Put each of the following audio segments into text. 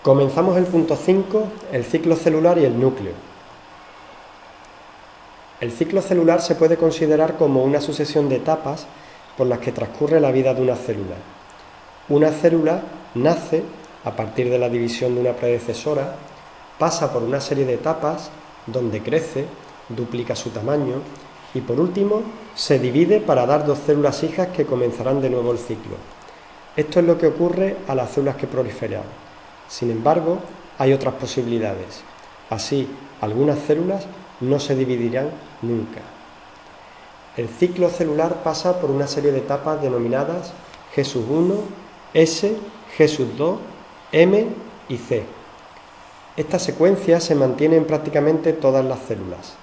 Comenzamos el punto 5, el ciclo celular y el núcleo. El ciclo celular se puede considerar como una sucesión de etapas por las que transcurre la vida de una célula. Una célula nace a partir de la división de una predecesora, pasa por una serie de etapas donde crece, duplica su tamaño y por último se divide para dar dos células hijas que comenzarán de nuevo el ciclo. Esto es lo que ocurre a las células que proliferan. Sin embargo, hay otras posibilidades. Así, algunas células no se dividirán nunca. El ciclo celular pasa por una serie de etapas denominadas G1, S, G2, M y C. Esta secuencia se mantiene en prácticamente todas las células.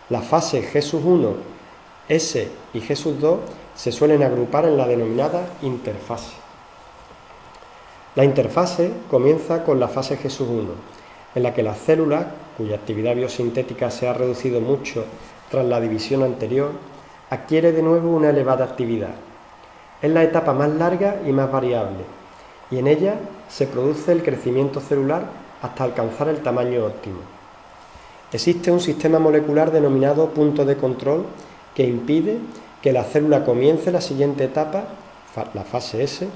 Las fases G1, S y G2 se suelen agrupar en la denominada interfase. La interfase comienza con la fase G1, en la que la célula, cuya actividad biosintética se ha reducido mucho tras la división anterior, adquiere de nuevo una elevada actividad. Es la etapa más larga y más variable, y en ella se produce el crecimiento celular hasta alcanzar el tamaño óptimo. Existe un sistema molecular denominado punto de control que impide que la célula comience la siguiente etapa, la fase S,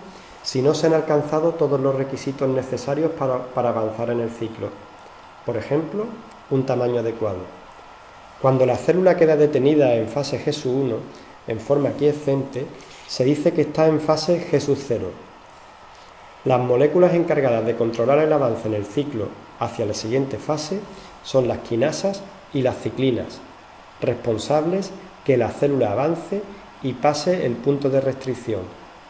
si no se han alcanzado todos los requisitos necesarios para avanzar en el ciclo. Por ejemplo, un tamaño adecuado. Cuando la célula queda detenida en fase G1 en forma quiescente, se dice que está en fase G0. Las moléculas encargadas de controlar el avance en el ciclo hacia la siguiente fase son las quinasas y las ciclinas, responsables que la célula avance y pase el punto de restricción,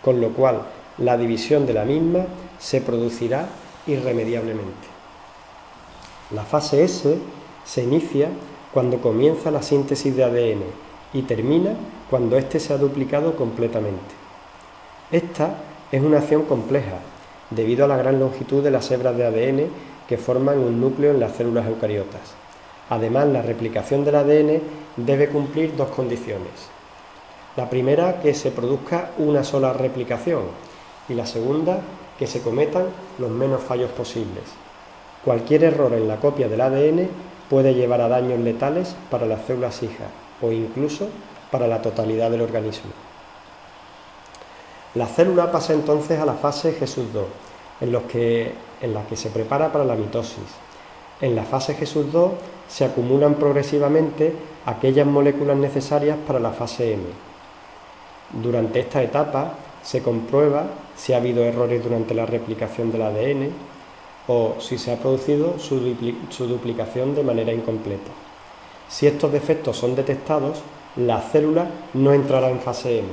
con lo cual la división de la misma se producirá irremediablemente. La fase S se inicia cuando comienza la síntesis de ADN y termina cuando éste se ha duplicado completamente. Esta es una acción compleja, debido a la gran longitud de las hebras de ADN que forman un núcleo en las células eucariotas. Además, la replicación del ADN debe cumplir dos condiciones. La primera, que se produzca una sola replicación, y la segunda, que se cometan los menos fallos posibles. Cualquier error en la copia del ADN puede llevar a daños letales para las células hijas o incluso para la totalidad del organismo. La célula pasa entonces a la fase G2, en la que se prepara para la mitosis. En la fase G2 se acumulan progresivamente aquellas moléculas necesarias para la fase M. Durante esta etapa se comprueba si ha habido errores durante la replicación del ADN o si se ha producido su duplicación de manera incompleta. Si estos defectos son detectados, la célula no entrará en fase M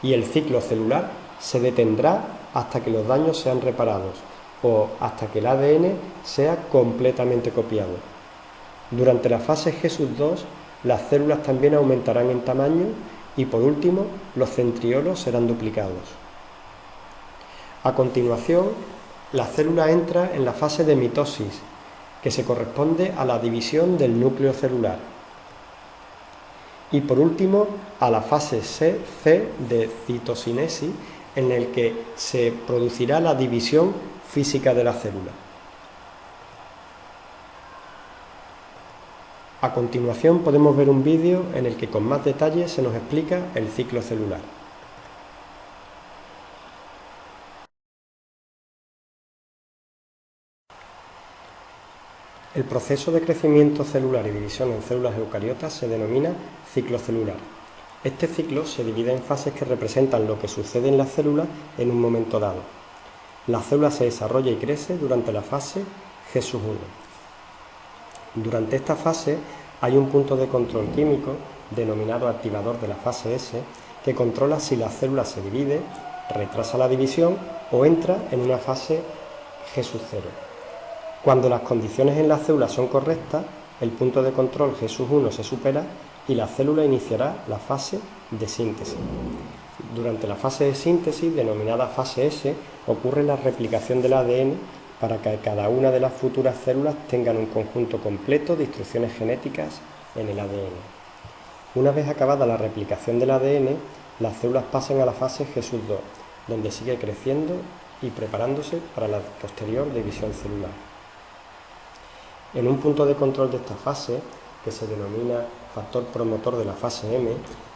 y el ciclo celular se detendrá hasta que los daños sean reparados o hasta que el ADN sea completamente copiado. Durante la fase G2, las células también aumentarán en tamaño y por último, los centriolos serán duplicados. A continuación, la célula entra en la fase de mitosis, que se corresponde a la división del núcleo celular. Y por último, a la fase C de citocinesis, en el que se producirá la división física de la célula. A continuación podemos ver un vídeo en el que con más detalle se nos explica el ciclo celular. El proceso de crecimiento celular y división en células eucariotas se denomina ciclo celular. Este ciclo se divide en fases que representan lo que sucede en la célula en un momento dado. La célula se desarrolla y crece durante la fase G1. Durante esta fase hay un punto de control químico, denominado activador de la fase S, que controla si la célula se divide, retrasa la división o entra en una fase G0. Cuando las condiciones en la célula son correctas, el punto de control G1 se supera y la célula iniciará la fase de síntesis. Durante la fase de síntesis, denominada fase S, ocurre la replicación del ADN para que cada una de las futuras células tengan un conjunto completo de instrucciones genéticas en el ADN. Una vez acabada la replicación del ADN, las células pasan a la fase G2, donde sigue creciendo y preparándose para la posterior división celular. En un punto de control de esta fase, que se denomina factor promotor de la fase M,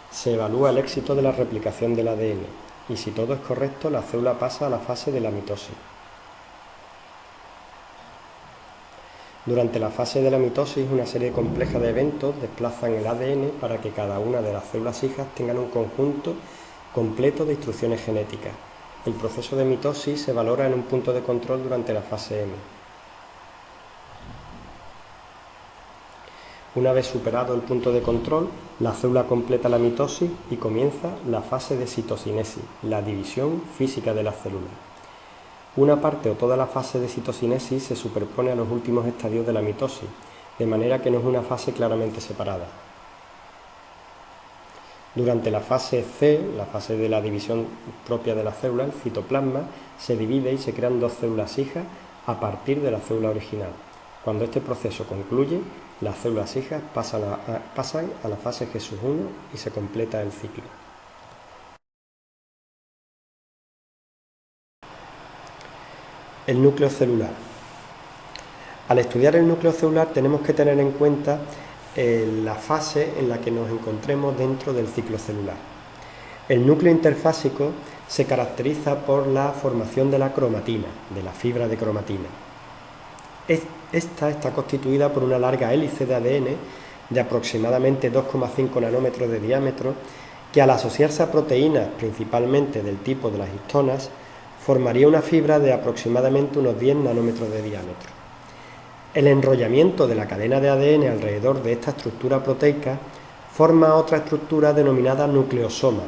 se evalúa el éxito de la replicación del ADN y si todo es correcto, la célula pasa a la fase de la mitosis. Durante la fase de la mitosis, una serie compleja de eventos desplazan el ADN para que cada una de las células hijas tengan un conjunto completo de instrucciones genéticas. El proceso de mitosis se valora en un punto de control durante la fase M. Una vez superado el punto de control, la célula completa la mitosis y comienza la fase de citocinesis, la división física de la célula. Una parte o toda la fase de citocinesis se superpone a los últimos estadios de la mitosis, de manera que no es una fase claramente separada. Durante la fase C, la fase de la división propia de la célula, el citoplasma se divide y se crean dos células hijas a partir de la célula original. Cuando este proceso concluye, las células hijas pasan a la fase G1 y se completa el ciclo. El núcleo celular. Al estudiar el núcleo celular tenemos que tener en cuenta la fase en la que nos encontremos dentro del ciclo celular. El núcleo interfásico se caracteriza por la formación de la cromatina, de la fibra de cromatina. Esta está constituida por una larga hélice de ADN de aproximadamente 2,5 nanómetros de diámetro que al asociarse a proteínas principalmente del tipo de las histonas formaría una fibra de aproximadamente unos 10 nanómetros de diámetro. El enrollamiento de la cadena de ADN alrededor de esta estructura proteica forma otra estructura denominada nucleosoma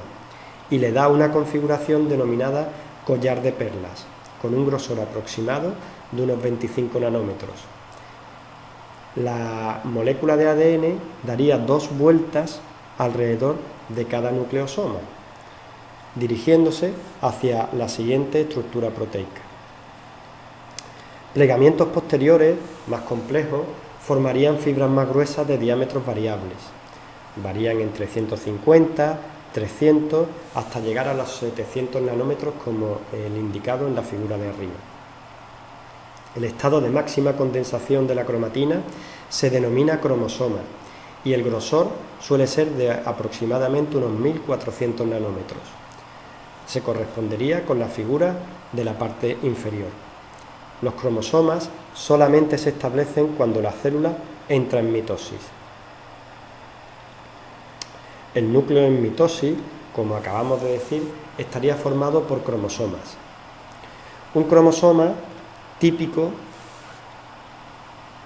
y le da una configuración denominada collar de perlas, con un grosor aproximado de unos 25 nanómetros. La molécula de ADN daría 2 vueltas alrededor de cada nucleosoma, dirigiéndose hacia la siguiente estructura proteica. Plegamientos posteriores, más complejos, formarían fibras más gruesas de diámetros variables. Varían entre 150, 300, hasta llegar a los 700 nanómetros como el indicado en la figura de arriba. El estado de máxima condensación de la cromatina se denomina cromosoma y el grosor suele ser de aproximadamente unos 1400 nanómetros. Se correspondería con la figura de la parte inferior. Los cromosomas solamente se establecen cuando la célula entra en mitosis. El núcleo en mitosis, como acabamos de decir, estaría formado por cromosomas. Un cromosoma típico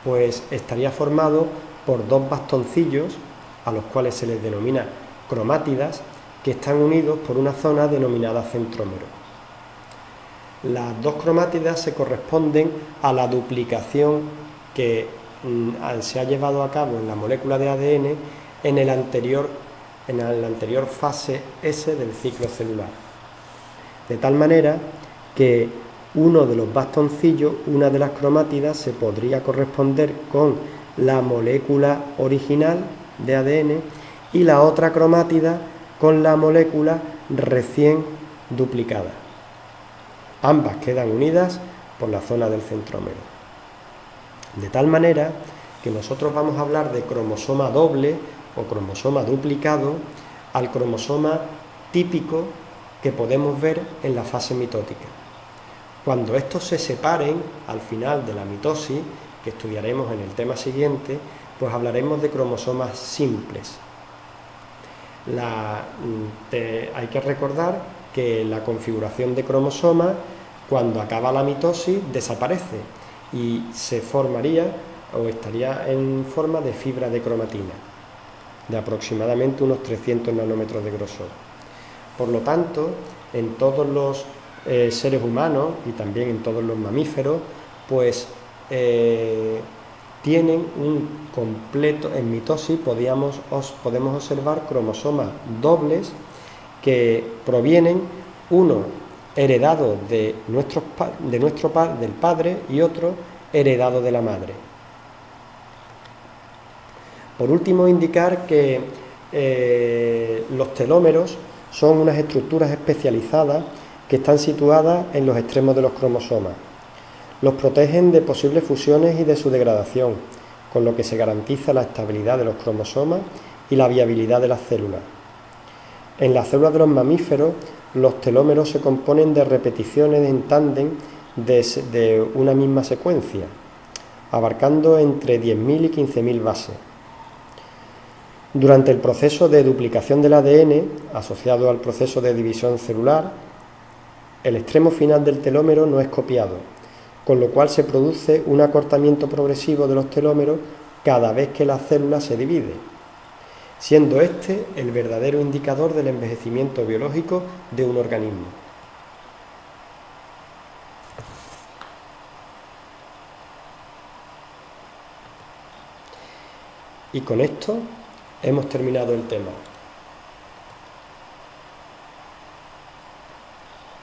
pues estaría formado por 2 bastoncillos, a los cuales se les denomina cromátidas, que están unidos por una zona denominada centrómero. Las 2 cromátidas se corresponden a la duplicación que se ha llevado a cabo en la molécula de ADN en la anterior fase S del ciclo celular. De tal manera que uno de los bastoncillos, una de las cromátidas, se podría corresponder con la molécula original de ADN y la otra cromátida con la molécula recién duplicada. Ambas quedan unidas por la zona del centrómero. De tal manera que nosotros vamos a hablar de cromosoma doble o cromosoma duplicado al cromosoma típico que podemos ver en la fase mitótica. Cuando estos se separen al final de la mitosis, que estudiaremos en el tema siguiente, pues hablaremos de cromosomas simples. Hay que recordar que la configuración de cromosomas, cuando acaba la mitosis, desaparece y se formaría o estaría en forma de fibra de cromatina, de aproximadamente unos 300 nanómetros de grosor. Por lo tanto, en todos los seres humanos y también en todos los mamíferos, pues tienen un completo, en mitosis podemos observar cromosomas dobles que provienen, uno heredado del padre y otro heredado de la madre. Por último, indicar que los telómeros son unas estructuras especializadas que están situadas en los extremos de los cromosomas. Los protegen de posibles fusiones y de su degradación, con lo que se garantiza la estabilidad de los cromosomas y la viabilidad de las células. En las células de los mamíferos, los telómeros se componen de repeticiones en tándem de una misma secuencia, abarcando entre 10.000 y 15.000 bases. Durante el proceso de duplicación del ADN, asociado al proceso de división celular, el extremo final del telómero no es copiado, con lo cual se produce un acortamiento progresivo de los telómeros cada vez que la célula se divide, siendo este el verdadero indicador del envejecimiento biológico de un organismo. Y con esto hemos terminado el tema.